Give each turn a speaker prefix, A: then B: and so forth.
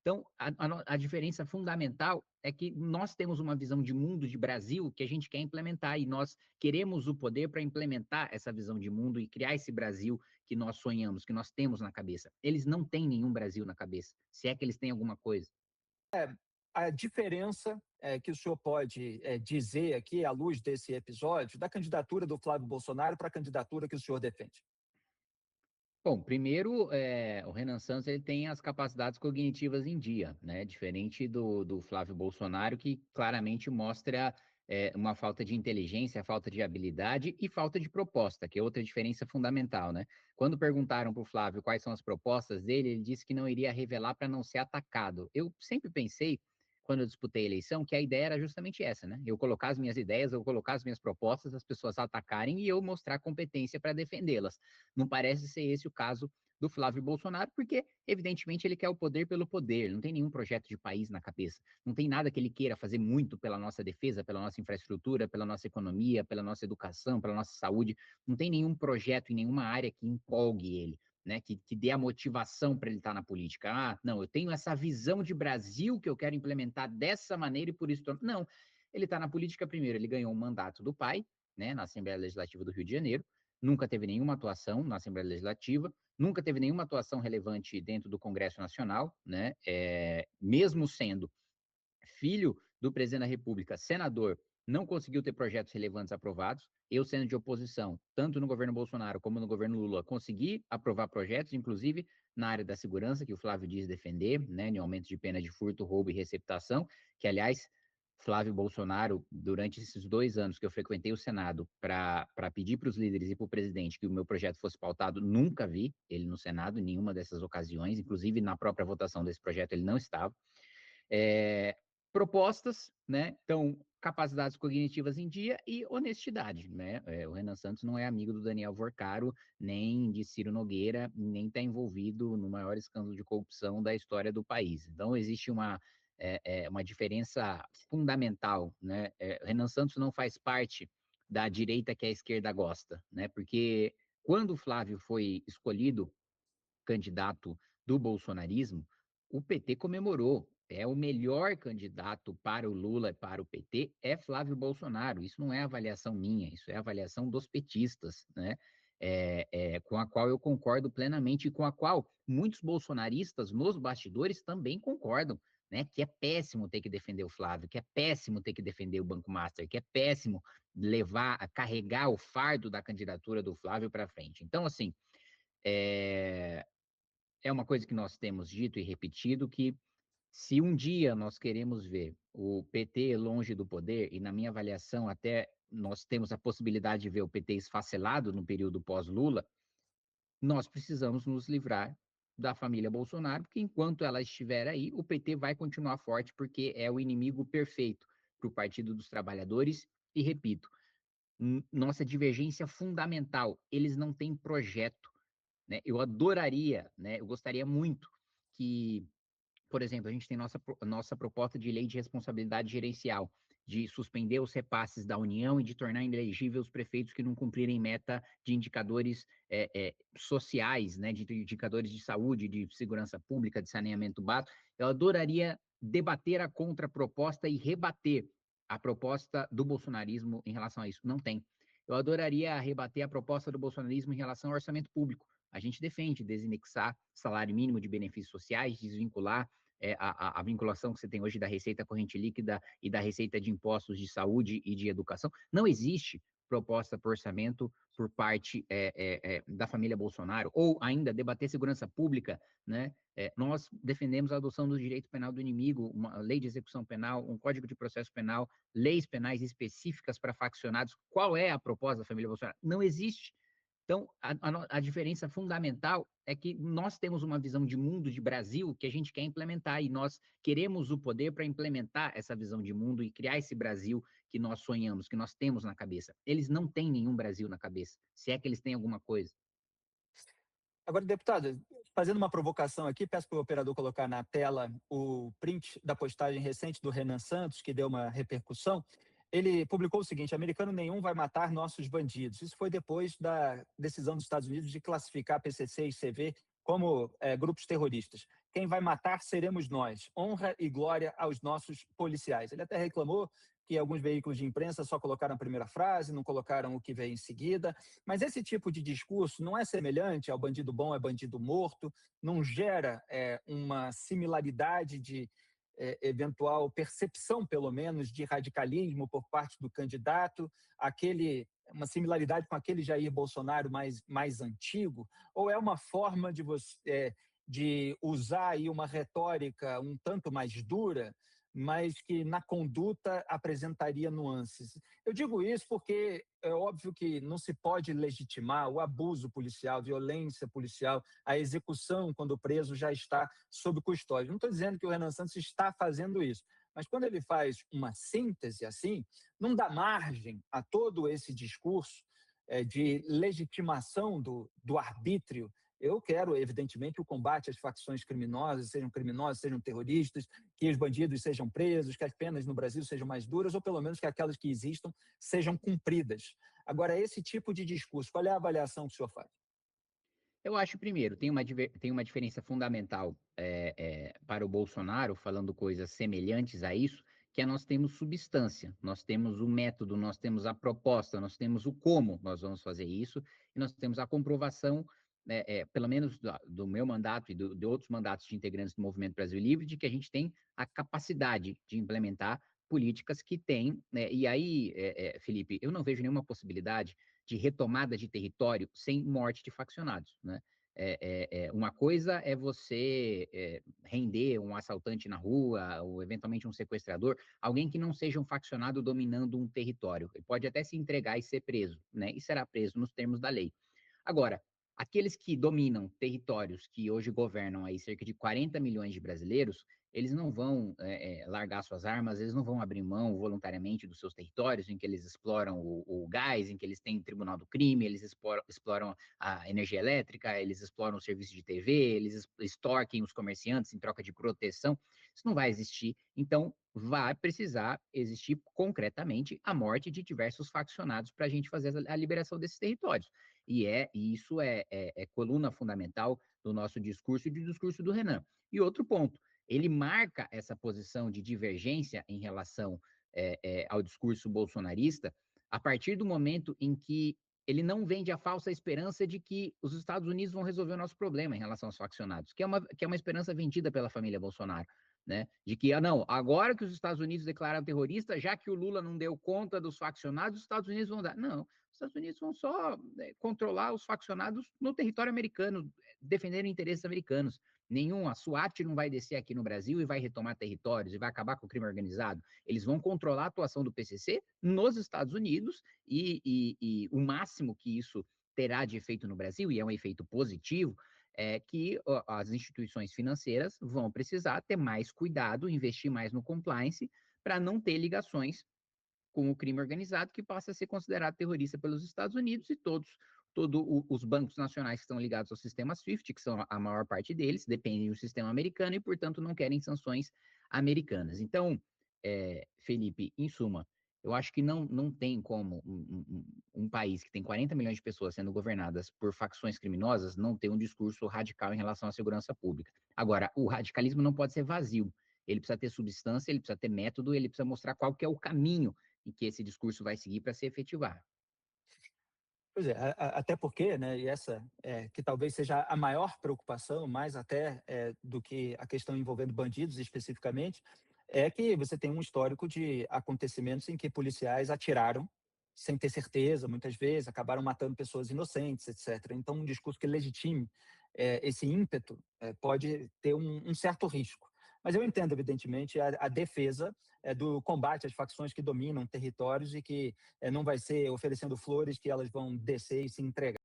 A: Então, a diferença fundamental é que nós temos uma visão de mundo, de Brasil, que a gente quer implementar, e nós queremos o poder para implementar essa visão de mundo e criar esse Brasil que nós sonhamos, que nós temos na cabeça. Eles não têm nenhum Brasil na cabeça, se é que eles têm alguma coisa.
B: A diferença que o senhor pode dizer aqui, à luz desse episódio, da candidatura do Flávio Bolsonaro para a candidatura que o senhor defende?
A: Bom, primeiro, o Renan Santos ele tem as capacidades cognitivas em dia, né? Diferente do Flávio Bolsonaro, que claramente mostra uma falta de inteligência, falta de habilidade e falta de proposta, que é outra diferença fundamental, né? Quando perguntaram para o Flávio quais são as propostas dele, ele disse que não iria revelar para não ser atacado. Eu sempre pensei, quando eu disputei a eleição, que a ideia era justamente essa, né? Eu colocar as minhas ideias, eu colocar as minhas propostas, as pessoas atacarem e eu mostrar competência para defendê-las. Não parece ser esse o caso do Flávio Bolsonaro, porque, evidentemente, ele quer o poder pelo poder, não tem nenhum projeto de país na cabeça, não tem nada que ele queira fazer muito pela nossa defesa, pela nossa infraestrutura, pela nossa economia, pela nossa educação, pela nossa saúde, não tem nenhum projeto em nenhuma área que empolgue ele, né, que dê a motivação para ele estar na política. Ah, não, eu tenho essa visão de Brasil que eu quero implementar dessa maneira e por isso... Não, ele está na política primeiro, ele ganhou um mandato do pai, né, na Assembleia Legislativa do Rio de Janeiro, nunca teve nenhuma atuação na Assembleia Legislativa, nunca teve nenhuma atuação relevante dentro do Congresso Nacional, né? Mesmo sendo filho do presidente da República, senador, não conseguiu ter projetos relevantes aprovados. Eu, sendo de oposição, tanto no governo Bolsonaro como no governo Lula, consegui aprovar projetos, inclusive na área da segurança, que o Flávio diz defender, né, em aumento de pena de furto, roubo e receptação, que, aliás, Flávio Bolsonaro, durante esses 2 anos que eu frequentei o Senado para pedir para os líderes e para o presidente que o meu projeto fosse pautado, nunca vi ele no Senado em nenhuma dessas ocasiões, inclusive na própria votação desse projeto ele não estava. É, propostas, né? Então, capacidades cognitivas em dia e honestidade, né? O Renan Santos não é amigo do Daniel Vorcaro, nem de Ciro Nogueira, nem está envolvido no maior escândalo de corrupção da história do país. Então, existe uma diferença fundamental, né? Renan Santos não faz parte da direita que a esquerda gosta, né? Porque quando o Flávio foi escolhido candidato do bolsonarismo, o PT comemorou. É o melhor candidato para o Lula e para o PT é Flávio Bolsonaro. Isso não é avaliação minha, isso é avaliação dos petistas, né? Com a qual eu concordo plenamente e com a qual muitos bolsonaristas nos bastidores também concordam, né? Que é péssimo ter que defender o Flávio, que é péssimo ter que defender o Banco Master, que é péssimo levar, a carregar o fardo da candidatura do Flávio para frente. Então, assim, é, é uma coisa que nós temos dito e repetido que se um dia nós queremos ver o PT longe do poder, e na minha avaliação até nós temos a possibilidade de ver o PT esfacelado no período pós-Lula, nós precisamos nos livrar da família Bolsonaro, porque enquanto ela estiver aí, o PT vai continuar forte, porque é o inimigo perfeito para o Partido dos Trabalhadores, e repito, nossa divergência fundamental, eles não têm projeto, né? Eu adoraria, né? Eu gostaria muito que, por exemplo, a gente tem nossa proposta de lei de responsabilidade gerencial, de suspender os repasses da União e de tornar inelegíveis os prefeitos que não cumprirem meta de indicadores sociais, né, de indicadores de saúde, de segurança pública, de saneamento básico. Eu adoraria debater a contraproposta e rebater a proposta do bolsonarismo em relação a isso. Não tem. Eu adoraria rebater a proposta do bolsonarismo em relação ao orçamento público. A gente defende desinexar salário mínimo de benefícios sociais, desvincular a vinculação que você tem hoje da receita corrente líquida e da receita de impostos de saúde e de educação. Não existe proposta por orçamento por parte da família Bolsonaro, ou ainda debater segurança pública, né? Nós defendemos a adoção do direito penal do inimigo, uma lei de execução penal, um código de processo penal, leis penais específicas para faccionados. Qual é a proposta da família Bolsonaro? Não existe. Então, a diferença fundamental é que nós temos uma visão de mundo, de Brasil, que a gente quer implementar, e nós queremos o poder para implementar essa visão de mundo e criar esse Brasil que nós sonhamos, que nós temos na cabeça. Eles não têm nenhum Brasil na cabeça, se é que eles têm alguma coisa.
B: Agora, deputado, fazendo uma provocação aqui, peço para o operador colocar na tela o print da postagem recente do Renan Santos, que deu uma repercussão. Ele publicou o seguinte: americano nenhum vai matar nossos bandidos. Isso foi depois da decisão dos Estados Unidos de classificar PCC e CV como grupos terroristas. quem vai matar seremos nós. Honra e glória aos nossos policiais. Ele até reclamou que alguns veículos de imprensa só colocaram a primeira frase, não colocaram o que veio em seguida. Mas esse tipo de discurso não é semelhante ao bandido bom é bandido morto, não gera uma similaridade de eventual percepção, pelo menos, de radicalismo por parte do candidato, uma similaridade com aquele Jair Bolsonaro mais antigo, ou é uma forma de usar aí uma retórica um tanto mais dura, mas que na conduta apresentaria nuances? Eu digo isso porque é óbvio que não se pode legitimar o abuso policial, a violência policial, a execução quando o preso já está sob custódia. Não estou dizendo que o Renan Santos está fazendo isso, mas quando ele faz uma síntese assim, não dá margem a todo esse discurso de legitimação do arbítrio. Eu quero, evidentemente, o combate às facções criminosas, sejam terroristas, que os bandidos sejam presos, que as penas no Brasil sejam mais duras, ou pelo menos que aquelas que existam sejam cumpridas. Agora, esse tipo de discurso, qual é a avaliação que o senhor faz?
A: Eu acho, primeiro, tem uma diferença fundamental para o Bolsonaro, falando coisas semelhantes a isso, que é nós temos substância, nós temos o método, nós temos a proposta, nós temos o como nós vamos fazer isso, e nós temos a comprovação, pelo menos do meu mandato e de outros mandatos de integrantes do Movimento Brasil Livre, de que a gente tem a capacidade de implementar políticas que têm, né? E aí, Felipe, eu não vejo nenhuma possibilidade de retomada de território sem morte de faccionados, né? Uma coisa é você render um assaltante na rua, ou eventualmente um sequestrador, alguém que não seja um faccionado dominando um território. Ele pode até se entregar e ser preso, né? E será preso nos termos da lei. Agora, aqueles que dominam territórios que hoje governam aí cerca de 40 milhões de brasileiros, eles não vão largar suas armas, eles não vão abrir mão voluntariamente dos seus territórios, em que eles exploram o gás, em que eles têm tribunal do crime, eles exploram a energia elétrica, eles exploram o serviço de TV, eles extorquem os comerciantes em troca de proteção. Isso não vai existir. Então, vai precisar existir concretamente a morte de diversos faccionados para a gente fazer a liberação desses territórios. E isso é coluna fundamental do nosso discurso e do discurso do Renan. E outro ponto, ele marca essa posição de divergência em relação ao discurso bolsonarista a partir do momento em que ele não vende a falsa esperança de que os Estados Unidos vão resolver o nosso problema em relação aos faccionados, que é uma esperança vendida pela família Bolsonaro, né? De que, não, agora que os Estados Unidos declararam terrorista, já que o Lula não deu conta dos faccionados, os Estados Unidos vão dar. Não, os Estados Unidos vão só controlar os faccionados no território americano, defender interesses americanos. A SWAT não vai descer aqui no Brasil e vai retomar territórios e vai acabar com o crime organizado. Eles vão controlar a atuação do PCC nos Estados Unidos e o máximo que isso terá de efeito no Brasil, e é um efeito positivo, é que as instituições financeiras vão precisar ter mais cuidado, investir mais no compliance, para não ter ligações com o crime organizado, que passa a ser considerado terrorista pelos Estados Unidos, e todos os bancos nacionais que estão ligados ao sistema SWIFT, que são a maior parte deles, dependem do sistema americano e, portanto, não querem sanções americanas. Então, Felipe, em suma, eu acho que não tem como um país que tem 40 milhões de pessoas sendo governadas por facções criminosas não ter um discurso radical em relação à segurança pública. Agora, o radicalismo não pode ser vazio. Ele precisa ter substância, ele precisa ter método, ele precisa mostrar qual que é o caminho em que esse discurso vai seguir para se efetivar.
B: Pois é, até porque, né, e essa que talvez seja a maior preocupação, mais até do que a questão envolvendo bandidos especificamente, é que você tem um histórico de acontecimentos em que policiais atiraram sem ter certeza, muitas vezes, acabaram matando pessoas inocentes, etc. Então, um discurso que legitime esse ímpeto pode ter um certo risco. Mas eu entendo, evidentemente, a defesa do combate às facções que dominam territórios e que não vai ser oferecendo flores que elas vão descer e se entregar.